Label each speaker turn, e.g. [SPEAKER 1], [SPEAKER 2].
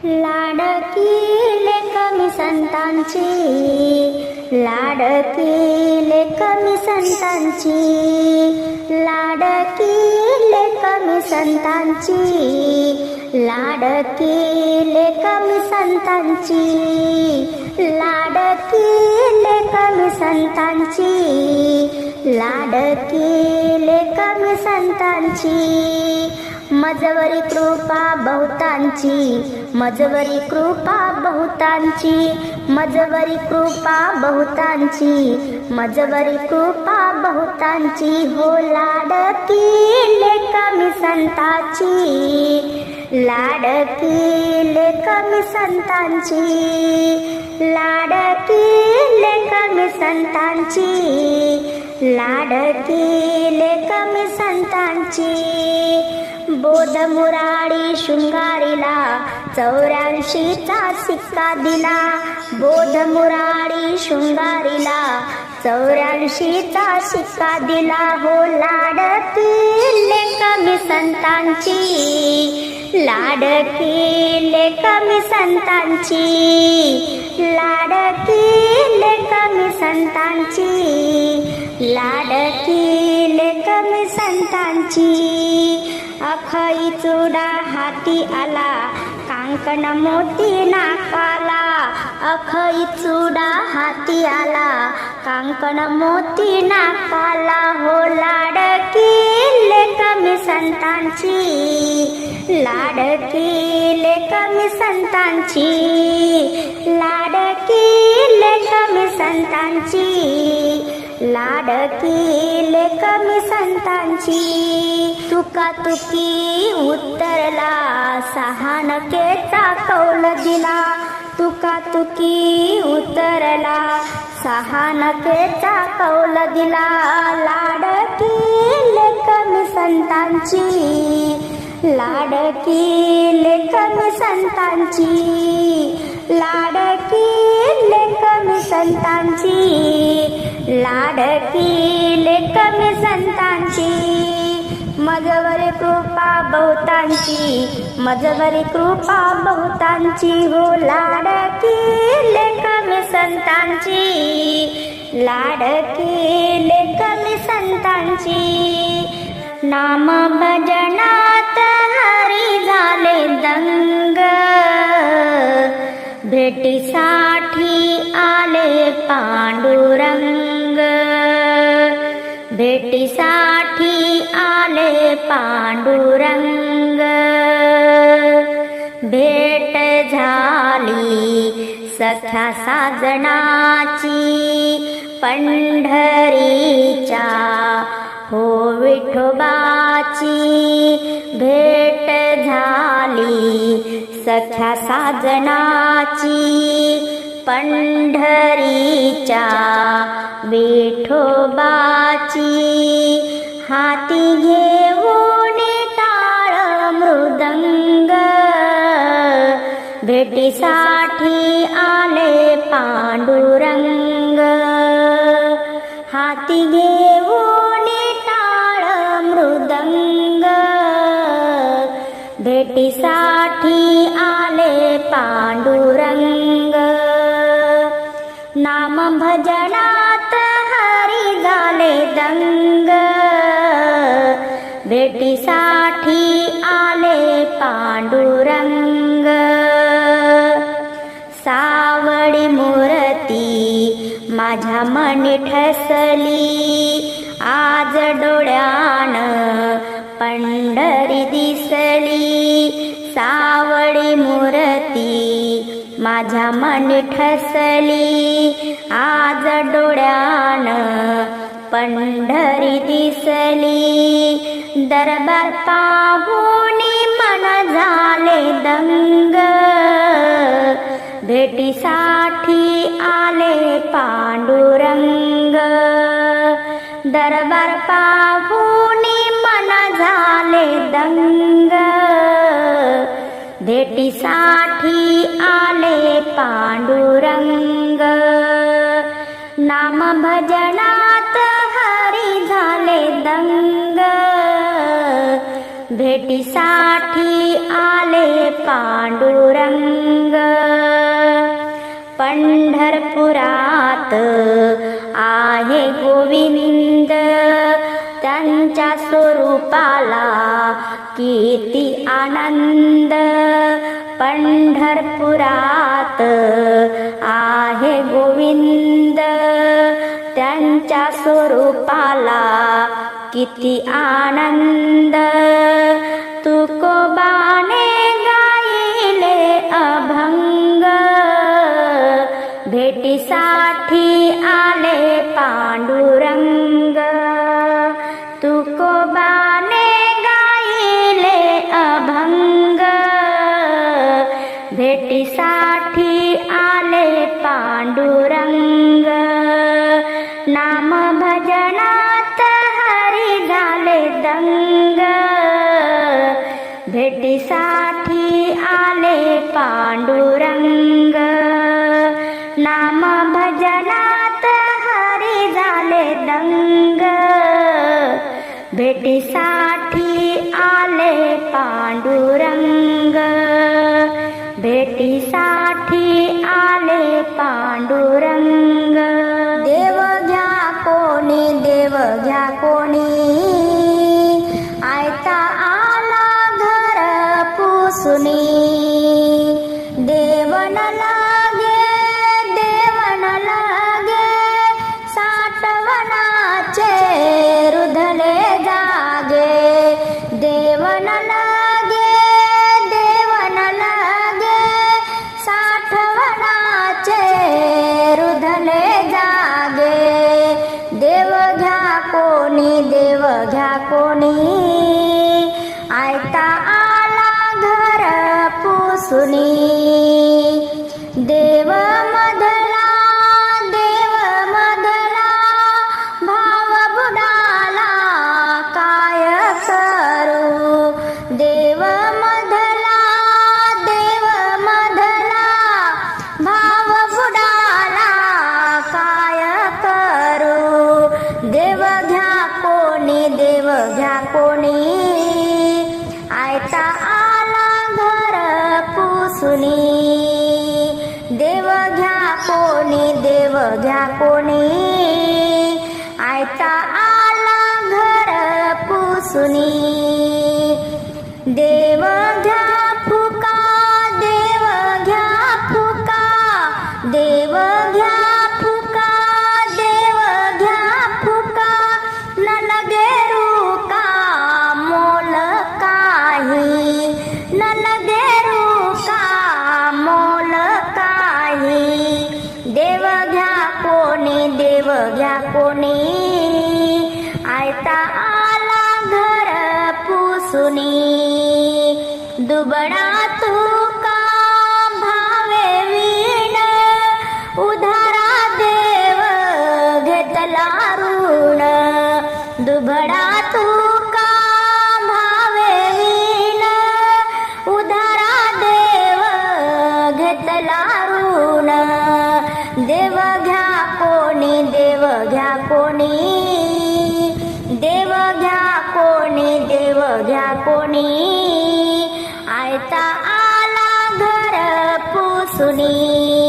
[SPEAKER 1] लाडकी लेक मी संतांची, लाडकी लेक मी संतांची, लाडकी लेक मी संतांची, लाडकी लेक मी संतांची, लाडकी लेक मी संतांची, लाडकी लेक मी संतांची. मजवरी कृपा बहुतांची, मजवरी कृपा बहुतांची, मजवरी कृपा बहुतांची, मजवरी कृपा बहुतांची. हो लाडकी लेक मी संतांची, लाडकी लेक मी संतांची, लाडकी लेक मी संतांची, लाडकी लेक मी संतांची. बोध मुरारी शृंगारीला 84चा सिक्का दिला, बोध मुरारी शृंगारीला 84चा सिक्का दिला. हो लाडकी लेक मी संतांची, लाडकी लेक मी संतांची, लाडकी लेक मी संतांची, लाडकी लेक मी संतांची. अखई चुडा हाती आला, कांकण मोती नाकाला, अखई चुडा हाती आला, कांकण मोती नाकाला. हो लाडकी लेक मी संतांची, लाडकी लेक मी संतांची, लाडकी लेक मी संतांची, लाडकी लेक मी संतांची. तुका तुकी उत्तरला 6 नकेचा कौल दिला, तुका तुकी उत्तरला 6 नकेचा कौल दिला. लाडकी लेक मी संतांची, लाडकी लेक मी संतांची, लाडकी लेक मी संतांची, लाडकी लेक मी संतांची. मजवरी कृपा बहुतांची, मजवरी कृपा बहुतांची. हो लाडकी लेक मी संतांची, लाडकी लेक मी संतांची. नाम भजनात हरी झाले दंग, भेटीसाठी आले पांडुरंग, भेटीसाठी आले पांडुरंग. भेट झाली सख्या साजनाची, पंढरीच्या हो विठोबाची. भेट झाली सख्या साजनाची, पंढरीच्या विठोबाची. हाती घेऊन टाळ मृदंग, भेटीसाठी आले पांडुरंग. हाती घेऊन टाळ मृदंग, भेटीसाठी आले पांडुरंग. नाम भजनात हरी झाले दंग, भेटीसाठी आले पांडुरंग. सावळी मूर्ती माझ्या मनी ठसली, आज डोळ्यान पंढरी दिसली. सावळी मूर्ती माझ्या मनी ठसली, आज डोळ्यान पंढरी दिसली. दरबार पाहून मन झाले दंग, भेटीसाठी आले पांडुरंग. दरबार पाहून मन झाले दंग, भेटीसाठी आले पांडुरंग. नाम भजनात हरी झाले दंग, भेटीसाठी आले पांडुरंग. पंढरपुरात आहे गोविंद, त्यांच्या स्वरूपाला किती आनंद. पंढरपुरात आहे गोविंद, त्यांच्या स्वरूपाला किती आनंद. तुकोबाने गायले अभंग, भेटीसाठी आले पांडुरंग. तुकोबाने गायले अभंग, भेटीसाठी आले पांडुरंग. नाम भजनात हरी झाले दंग, भेटीसाठी आले पांडुरंग. नाम भजनात हरी झाले दंग, भेटीसाठी आले पांडुरंग. भेटीसाठी आले पांडुरंग. देव घ्या कोणी, देव घ्या कोणी, आयता आला घर पुसुनी. देवन लागे, देवन लागे, साठवणाचे रुधले जागे. देवन लागे, देवन लागे, साठवणाचे रुधले जागे. देव घ्या कोणी, देव घ्या कोणी, आयता आला घर पुसुनी. देव मधला, देव मधला, भाव बुडाला काय करू. देव मधला, देव मधला, भाव बुडाला काय करू. देव घ्या कोणी, देव घ्या कोणी, आयता आला घर पुसुनी. देव घ्या कोणी, देव घ्या कोणी, आयता आला घर पुसुनी. देव घ्या फुका, देव घ्या फुका, देव घ्या फुका, देव घ्या फुका. न लगे रुका मोल काही, न लगे रुका मोल काही. देव घ्या कोणी, देव घ्या कोणी, आयता आला घर पुसुनी. दुबळा तुका भावे वीण, उधारा देव घेतला ऋण. दुबळा तुका भावे वीण, उधारा देव घेतला ऋण. देव घ्या कोणी, देव घ्या कोणी, देव घ्या कोणी, देव घ्या कोणी, आयता आला घर पुसुनी.